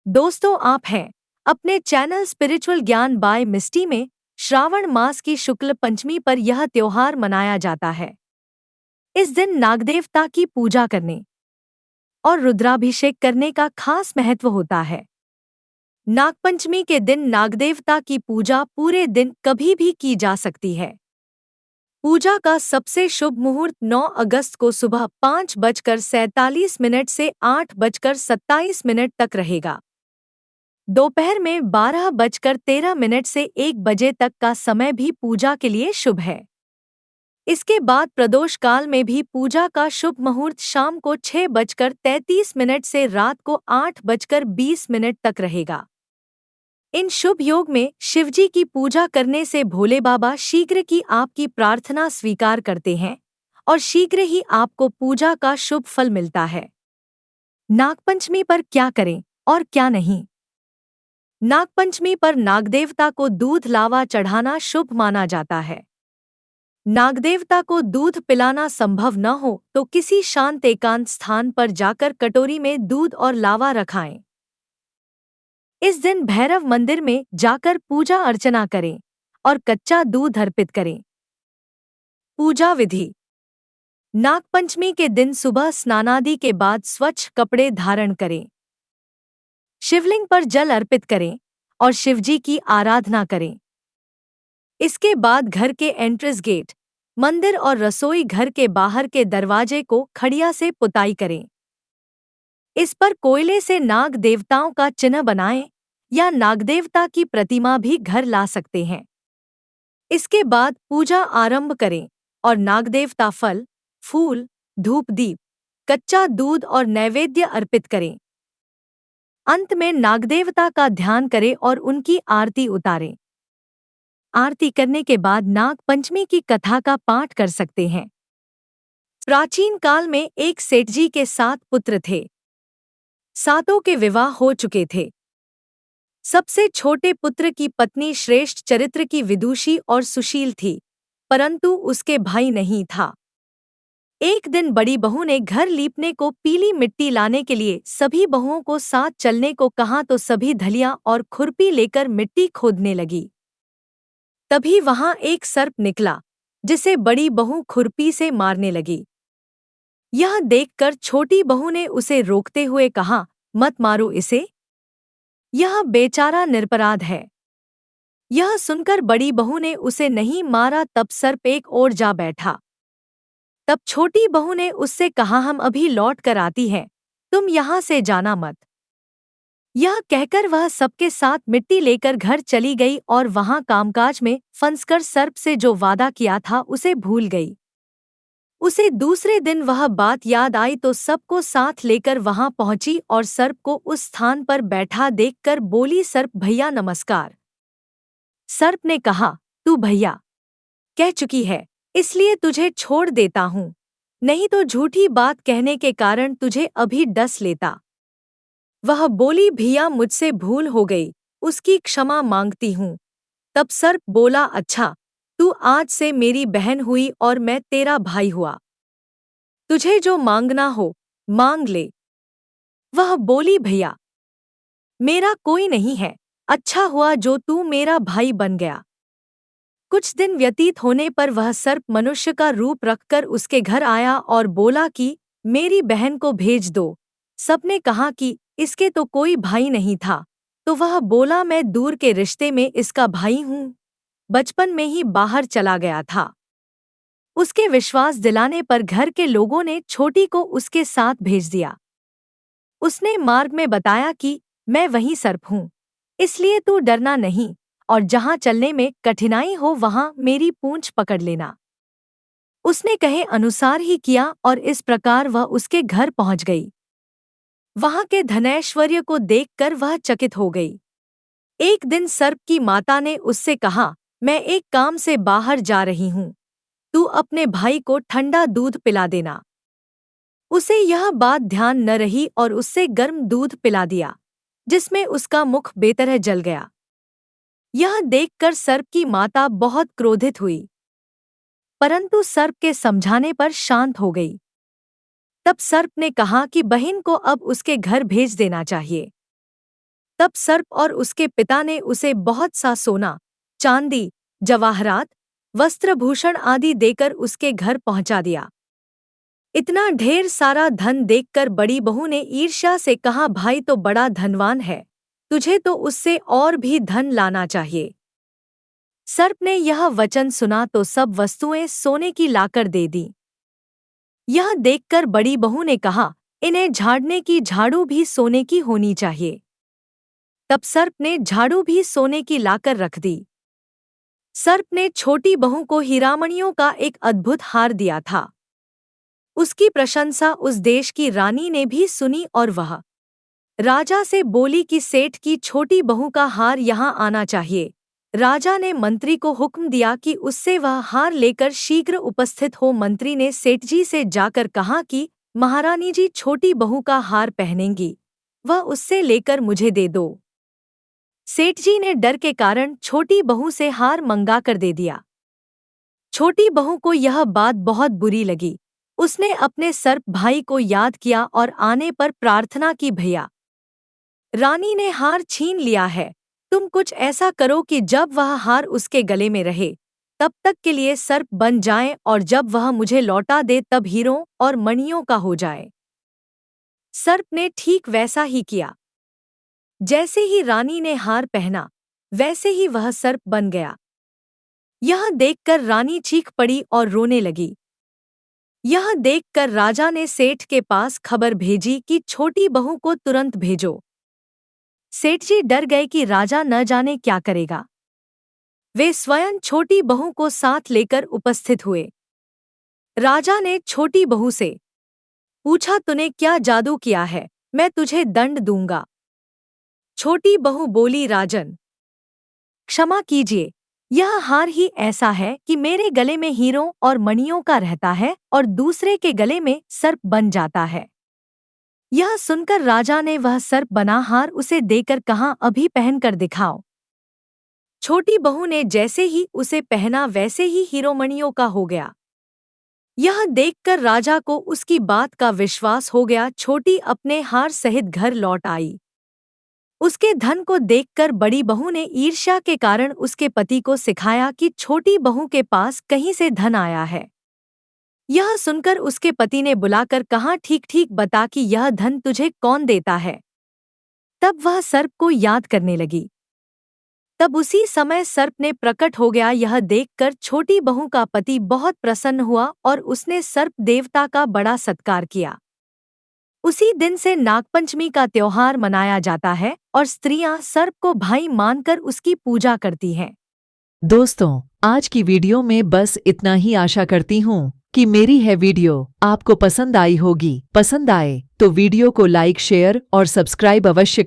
दोस्तों, आप हैं अपने चैनल स्पिरिचुअल ज्ञान बाय मिस्टी में। श्रावण मास की शुक्ल पंचमी पर यह त्योहार मनाया जाता है। इस दिन नागदेवता की पूजा करने और रुद्राभिषेक करने का खास महत्व होता है। नागपंचमी के दिन नागदेवता की पूजा पूरे दिन कभी भी की जा सकती है। पूजा का सबसे शुभ मुहूर्त 9 अगस्त को सुबह 5:47 से 8:27 तक रहेगा। दोपहर में 12:13 से 1 बजे तक का समय भी पूजा के लिए शुभ है। इसके बाद प्रदोष काल में भी पूजा का शुभ मुहूर्त शाम को 6:33 से रात को 8:20 तक रहेगा। इन शुभ योग में शिवजी की पूजा करने से भोले बाबा शीघ्र की आपकी प्रार्थना स्वीकार करते हैं और शीघ्र ही आपको पूजा का शुभ फल मिलता है। नागपंचमी पर क्या करें और क्या नहीं? नागपंचमी पर नागदेवता को दूध लावा चढ़ाना शुभ माना जाता है। नागदेवता को दूध पिलाना संभव न हो तो किसी शांत एकांत स्थान पर जाकर कटोरी में दूध और लावा रखाएं। इस दिन भैरव मंदिर में जाकर पूजा अर्चना करें और कच्चा दूध अर्पित करें। पूजा विधि: नागपंचमी के दिन सुबह स्नानादि के बाद स्वच्छ कपड़े धारण करें, शिवलिंग पर जल अर्पित करें और शिवजी की आराधना करें। इसके बाद घर के एंट्रेंस गेट, मंदिर और रसोई घर के बाहर के दरवाजे को खड़िया से पुताई करें। इस पर कोयले से नाग देवताओं का चिन्ह बनाएं या नागदेवता की प्रतिमा भी घर ला सकते हैं। इसके बाद पूजा आरंभ करें और नागदेवता फल, फूल, धूप दीप, कच्चा दूध और नैवेद्य अर्पित करें। अंत में नागदेवता का ध्यान करें और उनकी आरती उतारें। आरती करने के बाद नाग पंचमी की कथा का पाठ कर सकते हैं। प्राचीन काल में एक सेठजी के 7 पुत्र थे। सातों के विवाह हो चुके थे। सबसे छोटे पुत्र की पत्नी श्रेष्ठ चरित्र की विदुषी और सुशील थी, परंतु उसके भाई नहीं था। एक दिन बड़ी बहू ने घर लीपने को पीली मिट्टी लाने के लिए सभी बहुओं को साथ चलने को कहा तो सभी धलिया और खुरपी लेकर मिट्टी खोदने लगी। तभी वहां एक सर्प निकला, जिसे बड़ी बहू खुरपी से मारने लगी। यह देखकर छोटी बहू ने उसे रोकते हुए कहा, मत मारो इसे, यह बेचारा निरपराध है। यह सुनकर बड़ी बहू ने उसे नहीं मारा। तब सर्प एक ओर जा बैठा। तब छोटी बहू ने उससे कहा, हम अभी लौट कर आती हैं, तुम यहाँ से जाना मत। यह कहकर वह सबके साथ मिट्टी लेकर घर चली गई और वहां कामकाज में फंसकर सर्प से जो वादा किया था उसे भूल गई। उसे दूसरे दिन वह बात याद आई तो सबको साथ लेकर वहां पहुंची और सर्प को उस स्थान पर बैठा देखकर बोली, सर्प भैया नमस्कार। सर्प ने कहा, तू भैया कह चुकी है, इसलिए तुझे छोड़ देता हूँ, नहीं तो झूठी बात कहने के कारण तुझे अभी डस लेता। वह बोली, भैया मुझसे भूल हो गई, उसकी क्षमा मांगती हूँ। तब सर्प बोला, अच्छा, तू आज से मेरी बहन हुई और मैं तेरा भाई हुआ। तुझे जो मांगना हो मांग ले। वह बोली, भैया मेरा कोई नहीं है, अच्छा हुआ जो तू मेरा भाई बन गया। कुछ दिन व्यतीत होने पर वह सर्प मनुष्य का रूप रखकर उसके घर आया और बोला कि मेरी बहन को भेज दो। सबने कहा कि इसके तो कोई भाई नहीं था, तो वह बोला, मैं दूर के रिश्ते में इसका भाई हूँ, बचपन में ही बाहर चला गया था। उसके विश्वास दिलाने पर घर के लोगों ने छोटी को उसके साथ भेज दिया। उसने मार्ग में बताया कि मैं वही सर्प हूँ, इसलिए तू डरना नहीं और जहाँ चलने में कठिनाई हो वहाँ मेरी पूंछ पकड़ लेना। उसने कहे अनुसार ही किया और इस प्रकार वह उसके घर पहुँच गई। वहाँ के धनैश्वर्य को देखकर वह चकित हो गई। एक दिन सर्प की माता ने उससे कहा, मैं एक काम से बाहर जा रही हूँ, तू अपने भाई को ठंडा दूध पिला देना। उसे यह बात ध्यान न रही और उससे गर्म दूध पिला दिया, जिसमें उसका मुख बेतरह जल गया। यह देखकर सर्प की माता बहुत क्रोधित हुई, परंतु सर्प के समझाने पर शांत हो गई। तब सर्प ने कहा कि बहन को अब उसके घर भेज देना चाहिए। तब सर्प और उसके पिता ने उसे बहुत सा सोना, चांदी, जवाहरात, वस्त्रभूषण आदि देकर उसके घर पहुंचा दिया। इतना ढेर सारा धन देखकर बड़ी बहू ने ईर्ष्या से कहा, भाई तो बड़ा धनवान है, तुझे तो उससे और भी धन लाना चाहिए। सर्प ने यह वचन सुना तो सब वस्तुएं सोने की लाकर दे दी। यह देखकर बड़ी बहू ने कहा, इन्हें झाड़ने की झाड़ू भी सोने की होनी चाहिए। तब सर्प ने झाड़ू भी सोने की लाकर रख दी। सर्प ने छोटी बहू को हीरामणियों का एक अद्भुत हार दिया था। उसकी प्रशंसा उस देश की रानी ने भी सुनी और वह राजा से बोली कि सेठ की छोटी बहू का हार यहाँ आना चाहिए। राजा ने मंत्री को हुक्म दिया कि उससे वह हार लेकर शीघ्र उपस्थित हो। मंत्री ने सेठ जी से जाकर कहा कि महारानी जी छोटी बहू का हार पहनेंगी, वह उससे लेकर मुझे दे दो। सेठ जी ने डर के कारण छोटी बहू से हार मंगा कर दे दिया। छोटी बहू को यह बात बहुत बुरी लगी। उसने अपने सर्प भाई को याद किया और आने पर प्रार्थना की, भैया रानी ने हार छीन लिया है, तुम कुछ ऐसा करो कि जब वह हार उसके गले में रहे तब तक के लिए सर्प बन जाए और जब वह मुझे लौटा दे तब हीरों और मणियों का हो जाए। सर्प ने ठीक वैसा ही किया। जैसे ही रानी ने हार पहना वैसे ही वह सर्प बन गया। यह देखकर रानी चीख पड़ी और रोने लगी। यह देखकर राजा ने सेठ के पास खबर भेजी कि छोटी बहू को तुरंत भेजो। सेठ जी डर गए कि राजा न जाने क्या करेगा। वे स्वयं छोटी बहू को साथ लेकर उपस्थित हुए। राजा ने छोटी बहू से पूछा, तूने क्या जादू किया है, मैं तुझे दंड दूंगा। छोटी बहू बोली, राजन क्षमा कीजिए, यह हार ही ऐसा है कि मेरे गले में हीरों और मणियों का रहता है और दूसरे के गले में सर्प बन जाता है। यह सुनकर राजा ने वह सर्प बना हार उसे देकर कहा, अभी पहन कर दिखाओ। छोटी बहू ने जैसे ही उसे पहना वैसे ही हीरोमणियों का हो गया। यह देखकर राजा को उसकी बात का विश्वास हो गया। छोटी अपने हार सहित घर लौट आई। उसके धन को देखकर बड़ी बहू ने ईर्ष्या के कारण उसके पति को सिखाया कि छोटी बहू के पास कहीं से धन आया है। यह सुनकर उसके पति ने बुलाकर कहा, ठीक ठीक बता कि यह धन तुझे कौन देता है। तब वह सर्प को याद करने लगी। तब उसी समय सर्प ने प्रकट हो गया। यह देखकर छोटी बहू का पति बहुत प्रसन्न हुआ और उसने सर्प देवता का बड़ा सत्कार किया। उसी दिन से नागपंचमी का त्योहार मनाया जाता है और स्त्रियां सर्प को भाई मानकर उसकी पूजा करती हैं। दोस्तों, आज की वीडियो में बस इतना ही। आशा करती हूँ कि मेरी है वीडियो आपको पसंद आई होगी। पसंद आए तो वीडियो को लाइक, शेयर और सब्सक्राइब अवश्य